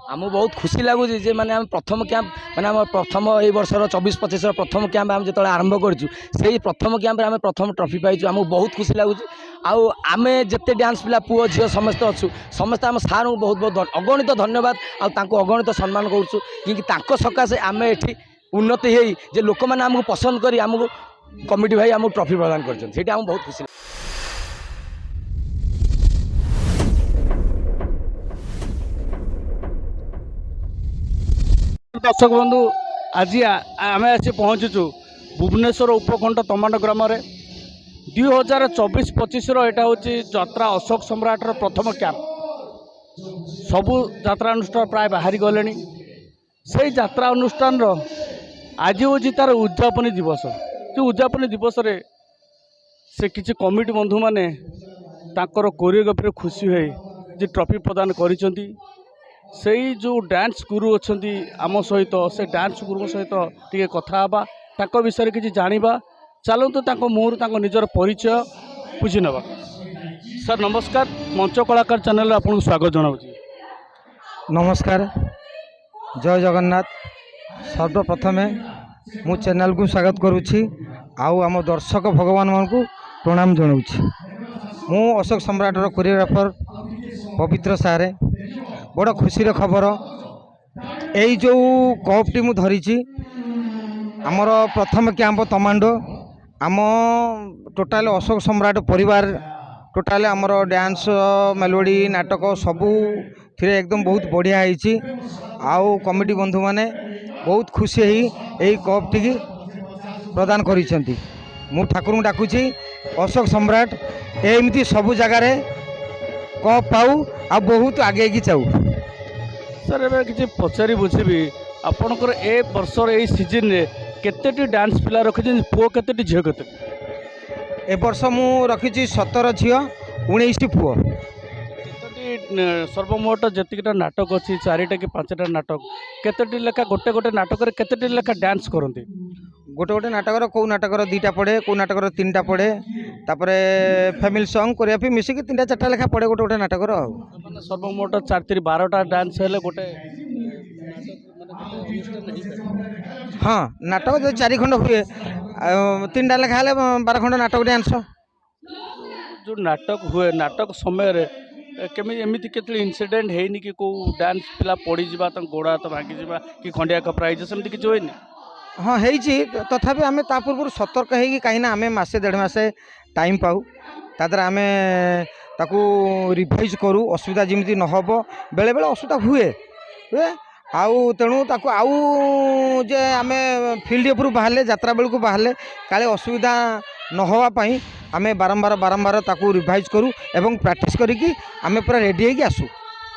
आमको बहुत खुशी लगुच जे मैंने आम प्रथम कैंप मैंने आम प्रथम ये वर्षर 24-25 प्रथम कैंप आम जो आरंभ करूँ से प्रथम कैंप आम प्रथम ट्रॉफी पाइचु आमको बहुत खुशी लगुच आम जिते डांस पिला पुओ झील समस्त अच्छु समस्त आम सार को बहुत बहुत अगणित धन्यवाद अगणित सम्मान करुँ कि सकाशे आम ये उन्नति हो लोक मैंने आमको पसंद कर आमको कमिटी भाई आमको ट्रॉफी प्रदान कर बहुत खुशी। दर्शक बंधु आज आम आसी पहुँचुचु भुवनेश्वर उपकंठ तमांड ग्राम 2024-25 यहाँ हूँ यात्रा अशोक सम्राटर प्रथम कैंप सबू यात्रा अनुष्ठान प्राय बाहरी गले से यात्रा अनुष्ठान आज हूँ तार उद्यापनी दिवस जो उद्यापनी दिवस रे से किसी कमिटी बंधु माने तांकर कोरियोग्राफी खुशी हुए जे ट्रॉफी प्रदान करिसेंती से जो डांस गुरु अच्छा आम सहित से डांस गुरु सहित टे कथा तांको विषय किसी जानिबा चलतु मुहर निजर परिचय बुझी नवा। सर नमस्कार मंच कलाकार चैनल आपको स्वागत जनाऊँ। नमस्कार जय जगन्नाथ सर्वप्रथम मु चैनल को स्वागत करुच्ची आम दर्शक भगवान मान को प्रणाम जनाऊँ। मु अशोक सम्राटर कोरियोग्राफर पवित्र सारे बड़ खुशी खबर यही जो कपटी मु धरी आमर प्रथम कैंप तमांडो आम टोटाल अशोक सम्राट परिवार टोटाल आमर डांस मेलोडी नाटक सबू थे एकदम बहुत बढ़िया होती आउ कमिटी बंधु माने बहुत खुशी यही कपटी की प्रदान करिसेंती। मु ठाकुर डाकुची अशोक सम्राट एमती सबू जगार कप पाऊ आ बहुत आगे की चाऊ। सर ए कि पचारि बुझी आपणकर ए वर्षर ए सीजन रे केतेटी डांस पिला रखिछन पुओ केतेटी झियो केते ए वर्ष मु रखिछि 17 झियो 19 पुओ केतेटी सर्वमोट जतिकटा नाटक अछि 4टा कि 5टा नाटक केतेटी लेखा गोटे गोटे नाटक रे केतेटी लेखा डांस करंती गोटे गोटे नाटक कौ नाटक 2टा पड़े कौ नाटक 3टा पड़े तापरे फैमिली सॉन्ग कोरियोग्राफी मिसिक 3टा 4टा लेखा पड़े गोटे गोटे नाटक सर्वमोट 4-12टा डांस हेले गोटे हाँ नाटक जो 4 खंड हुए 3टा लेखा 12 खंड नाटक डांस जो नाटक हुए नाटक समय केमी एमती केतले इंसिडेंट हेनी कि को डांस पिला पड़ी जिबा त गोड़ा हाथ भांगी जिबा कि खंडिया कपड़ा आइजे सेमती किछ होइनी। हाँ होइछि तथापि आमे ता पूर्व सतर्क हेगी कहीं आमे मासे 1.5 मासे टाइम पाऊ तादर आमे ताकू रिवाइज करू असुविधा जमी न हो बेले बेले असुविधा हुए आउ तेणु ताकू आउ जे आमे फील्ड उपरू बाहरले यात्रा बेलू बाहरले काले असुविधा न होवा पई आमे बारंबार बारंबार ताकू रिवाइज करू एवं प्रैक्टिस करिकी आमे पूरा रेडी हेगी आसू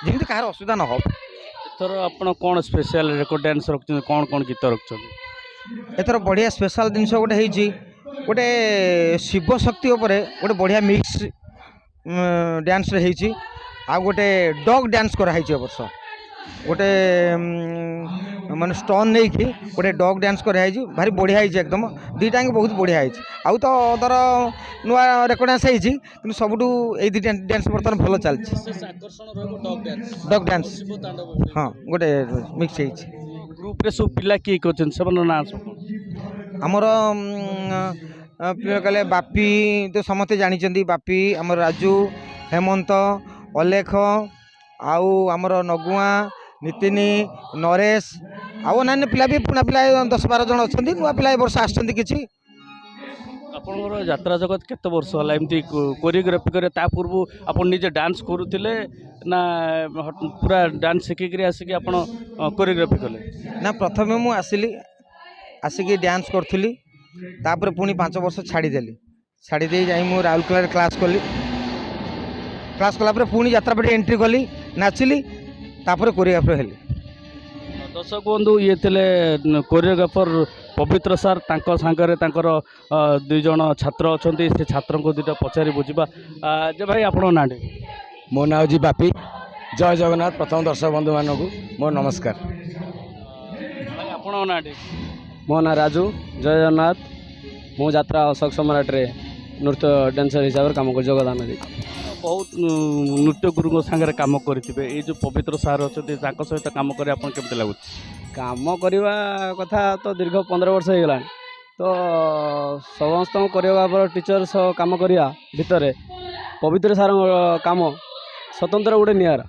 जमी कहार असुविधा न हो। एथर आपण कोन स्पेशल रेकॉर्ड डांस रखछन कोन कोन गीत रखछन एथर बढ़िया स्पेशल जिनस गोटे हेछि गोटे शिव शक्ति उपरे गोटे बढ़िया मिक्स डांस रे हेछि आ गोटे डॉग डांस करा हेछि वर्ष गोटे माने स्टोन नहीं कि गोटे डॉग डांस कराई भारी बढ़िया एकदम दीटा बहुत बढ़िया आउ तो अदर नुआ रेकर्ड डांस कि सबुठ ये डांस बर्तमान भल चलती डॉग डांस हाँ गोटे मिक्स ग्रुप रे सब पिला किए करछन सबन ना आमर कहले बापी तो समस्ते जानी बापी आमर राजू हेमंत अलेख आउ आमर नगुआ नितिनी नरेश आउ अन्य पिला भी पुणा पिला 10-12 जन अच्छा नुआ पिला वर्ष आसछन किछि। आपनकर यात्रा जगत केते वर्ष होला एमती कोरियोग्राफी करे ता पूर्व आपन निजे डांस करूथिले ना पूरा डांस सिखि करी आसी कि आपन कोरियोग्राफी कले ना प्रथमे मु आसिली आसिकी डांस करथुली तापर पुनी 5 वर्ष छाड़ी देली छाड़ी दे जाई मु राउरकेला क्लास कला पुणी यात्रा पे एंट्री कली नाचिली तापर कोरियोग्राफर हेली। दर्शक बंधु ये थे कोरियोग्राफर पवित्र सार सांगरे 2 जन छात्र अच्छा से छात्र को 2टा पचारि बुझा जे भाई आप ना मो ना हूँ बापी जय जगन्नाथ प्रथम दर्शक बंधु मानक मोर नमस्कार। भाई आप ना मो ना राजू जय जगन्नाथ मु यात्रा अशोक सम्राट रे नृत्य डांसर हिसाब से कम कर योगदान दे बहुत नृत्य गुरु सागर कम करेंगे ये जो पवित्र सार अच्छा सहित कम कर केमती लगुच काम करवा कथा तो दीर्घ 15 वर्ष हो गला तो समस्त करवा टीचर सह कम करवा भितर पवित्र सार काम स्वतंत्र गोटे निआरा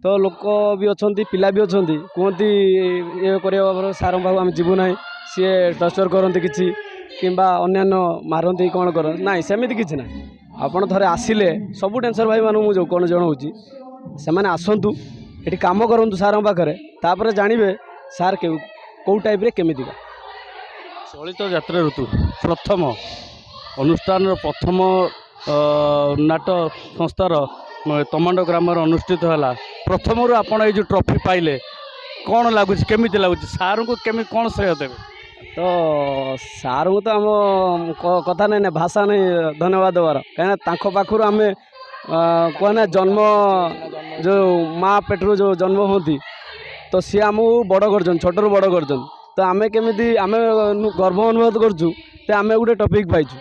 तो लोक भी अच्छा पिला भी अच्छा कहती ये करवा सार पाक आम जीवु ना सी टर्चर करते कि अन्य मारती कौन कर ना सेमती किसी ना आपड़ थे आसिले सबू डांसर भाई मानू जो कौन जनाऊँगी से आसतु ये कम करूँ सार पाखे तापर जानवे सार कौ टाइप केमिका चलित जात्रा ऋतु प्रथम अनुष्ठान प्रथम नाट संस्थार तमांड ग्राम अनुष्ठित है प्रथम आपण ये ट्रॉफी पाइले कौन लगुच केमी लगुच सार को केमी कौन श्रेय देवे तो सार को तो आम कथा नहीं भाषा नहीं धन्यवाद देवार कहीं पाखु आम कहना जन्म जो माँ पेटर जो जन्म होती तो सी आमको बड़ कर छोटर बड़ कर तो आम केमी आम गर्व अनुभव करूँ आम गोटे टॉपिक पाइचु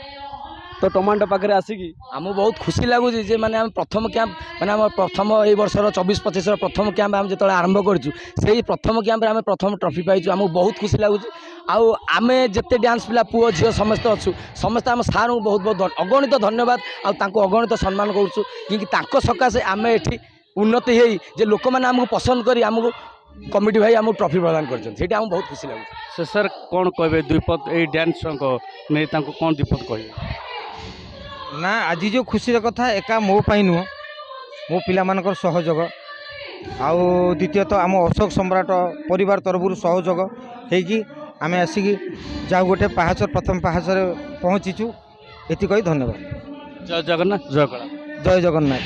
तो टमाटो पाखे आसिकी आमको बहुत खुशी लगुच जे माने आम प्रथम कैंप माने आम प्रथम ए वर्षर 24-25 प्रथम कैंप आम जो आरंभ करूँ से प्रथम कैंप आम प्रथम ट्रॉफी पाइचु आमको बहुत खुशी लगुच आम जिते डांस पिला पुओ झील समस्त अच्छु समस्त आम सार को बहुत बहुत अगणित धन्यवाद अगणित सम्मान करूँ सकाशे आम एठी उन्नति हो जे लोक मैंने आमको पसंद करी आमको कमिटी भाई आमको ट्रॉफी प्रदान कर बहुत खुशी लगुच से सर कौन कहे द्विपद ये डांस नहीं कौन द्विपद कहे ना आज जो खुशी कथा एका मो पाई नुह मो पिलामानकर सहयोग आउ द्वितीयत आम अशोक सम्राट परिवार तरफ सहयोग होगी आम आसिकी जाऊ गोटे पाहाच प्रथम पाहाच पहुँचीचु ये धन्यवाद जय जगन्नाथ जय कला जय जगन्नाथ।